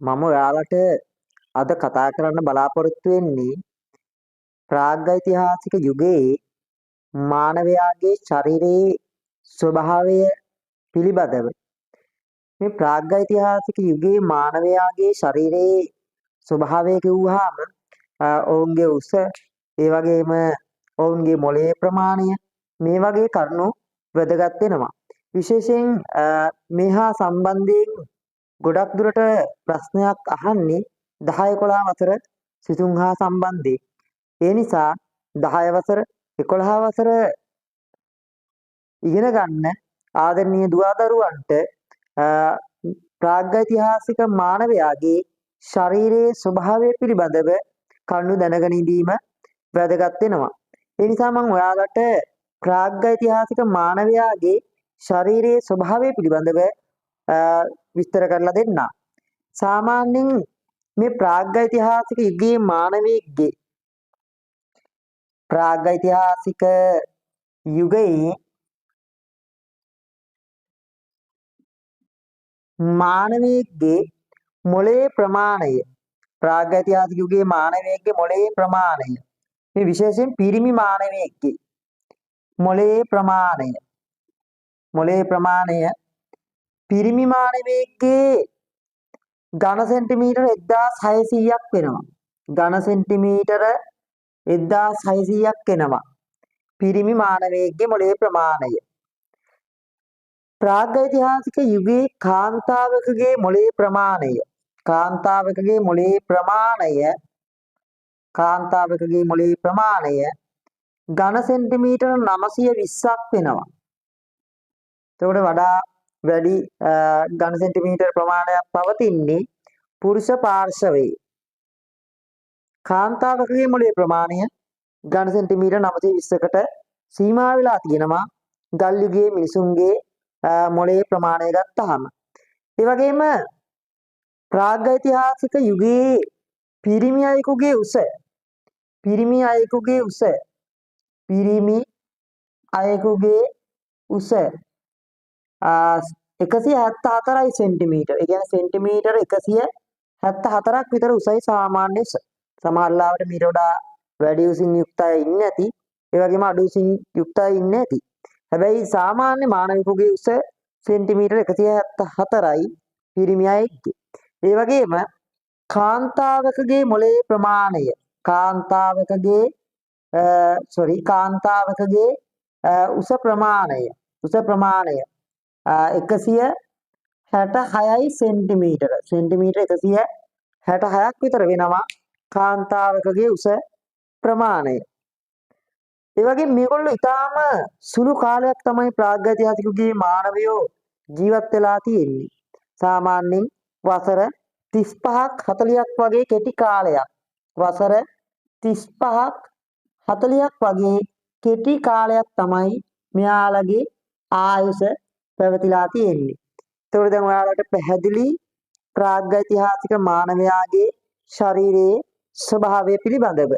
මම ඔයාලට අද කතා කරන්න බලාපොරොත්තු වෙන්නේ ප්‍රාග්ඓතිහාසික යුගයේ මානවයාගේ ශරීරයේ ස්වභාවය පිළිබඳව. මේ ප්‍රාග්ඓතිහාසික යුගයේ මානවයාගේ ශරීරයේ ස්වභාවය කිව්වහම ඔවුන්ගේ උස, ඒ වගේම ඔවුන්ගේ මොළයේ ප්‍රමාණය මේ වගේ කරුණු වැදගත් වෙනවා. විශේෂයෙන් මේ හා සම්බන්ධයෙන් ගොඩක් දුරට ප්‍රශ්නයක් අහන්නේ 10 11 වසර සිසුන් හා සම්බන්ධයෙන්. ඒ නිසා 10 වසර 11 වසර ඉගෙන ගන්න ආදරණීය දුවදරුවන්ට ප්‍රාග්ඓතිහාසික මානවයාගේ ශරීරයේ ස්වභාවය පිළිබඳව කරුණු දැනගෙන ඉඳීම වැදගත් වෙනවා. ඒ නිසා මම ඔයාලට ප්‍රාග්ඓතිහාසික මානවයාගේ ශරීරයේ ස්වභාවය පිළිබඳව විස්තර කරලා දෙන්නම්. සාමාන්‍යයෙන් මේ ප්‍රාග්ඓතිහාසික යුගයේ මානවයෙක්ගේ ප්‍රාග්ඓතිහාසික යුගයේ මානවයෙක්ගේ මොළයේ ප්‍රමාණය ප්‍රාග්ඓතිහාසික යුගයේ මානවයෙක්ගේ මොළයේ ප්‍රමාණය මේ විශේෂයෙන් පිරිමි මානවයෙක්ගේ මොළයේ ප්‍රමාණය පිරිමි මානවයෙක්ගේ ඝන සෙන්ටිමීටර 1600ක් වෙනවා. ඝන සෙන්ටිමීටර 1600ක් වෙනවා. පිරිමි මානවයෙක්ගේ මොළයේ ප්‍රමාණය. ප්‍රාග්ඓතිහාසික යුගයේ කාන්තාවකගේ මොළයේ ප්‍රමාණය ඝන සෙන්ටිමීටර 920ක් වෙනවා. එතකොට වඩා වැඩි ඝන සෙන්ටිමීටර ප්‍රමාණයක් පවතින්නේ පුරුෂ පාර්ශවයේ. කාන්තාවකගේ මොළයේ ප්‍රමාණය ඝන සෙන්ටිමීටර 920කට සීමා වෙලා තියෙනවා. ගල් යුගයේ මිනිසුන්ගේ මොළයේ ප්‍රමාණය ගත්තාම. ඒ වගේම ප්‍රාග්ඓතිහාසික යුගයේ පිරිමි අයෙකුගේ උස 174යි සෙන්ටිමීටර. ඒ කියන්නේ සෙන්ටිමීටර 174ක් විතර උසයි සාමාන්‍ය උස. සමහර ලාවට මීට වඩා වැඩි උසින් යුක්ත අය ඉන්නේ නැති. ඒ වගේම අඩු උසින් යුක්ත අය ඉන්නේ නැති. හැබැයි සාමාන්‍ය මානවිකගේ උස සෙන්ටිමීටර 174යි පිරිමි අයෙක්ගේ. ඒ වගේම කාන්තාවකගේ මොළයේ ප්‍රමාණය කාන්තාවකගේ උස ප්‍රමාණය 166යි සෙන්ටිමීටර. සෙන්ටිමීටර 166ක් විතර වෙනවා කාන්තාවකගේ උස ප්‍රමාණය. ඒ වගේම මේගොල්ලෝ ඊටාම සුළු කාලයක් තමයි ප්‍රාග්ඓතිහාසික යුගයේ මානවයෝ ජීවත් වෙලා තියෙන්නේ. සාමාන්‍යයෙන් වසර 35ක් 40ක් වගේ කෙටි කාලයක්. වසර 35ක් 40ක් වගේ කෙටි කාලයක් තමයි මෙයාලගේ ආයුෂ පැවතිලා තියෙන්නේ. ඒතකොට දැන් ඔයාලට පැහැදිලි ප්‍රාග්ඓතිහාසික මානවයාගේ ශරීරයේ ස්වභාවය පිළිබඳව.